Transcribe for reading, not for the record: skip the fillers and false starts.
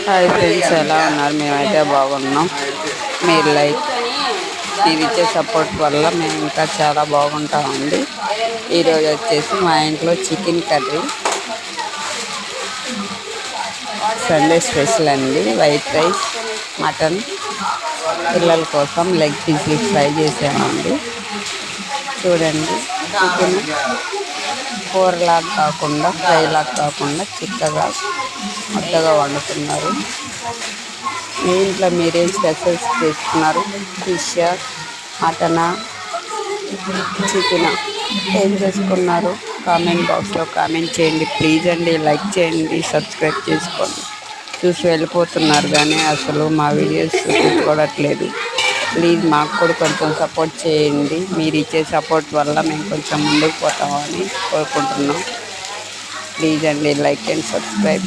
Hi friends, ఎలా ఉన్నారు? మేమైతే బాగున్నాం. మీరు మీరు ఇచ్చే సపోర్ట్ వల్ల మేము ఇంకా చాలా బాగుంటామండి. ఈరోజు వచ్చేసి మా ఇంట్లో చికెన్ కర్రీ, సండే స్పెషల్ అండి. వైట్ రైస్, మటన్, పిల్లల కోసం లెగ్ పీసులు ఫ్రై చేసామండి. చూడండి, చికెన్ కూరలాగా కాకుండా ఫ్రైలాగా కాకుండా చిక్కగా ముద్దగా వండుతున్నారు. మీ ఇంట్లో మీరేం స్పెషల్స్ చేసుకున్నారు? ఫిష్, మటనా, చికెన్ ఏం చేసుకున్నారు? కామెంట్ బాక్స్లో కామెంట్ చేయండి ప్లీజ్ అండి. లైక్ చేయండి, సబ్స్క్రైబ్ చేసుకోండి. చూసి వెళ్ళిపోతున్నారు కానీ అసలు మా వీడియోస్ చూడట్లేదు. ప్లీజ్ మాకు కూడా కొంచెం సపోర్ట్ చేయండి. మీరు ఇచ్చే సపోర్ట్ వల్ల మేము కొంచెం ముందుకు పోతామని కోరుకుంటున్నాం. ప్లీజ్ అండి, లైక్ అండ్ సబ్స్క్రైబ్.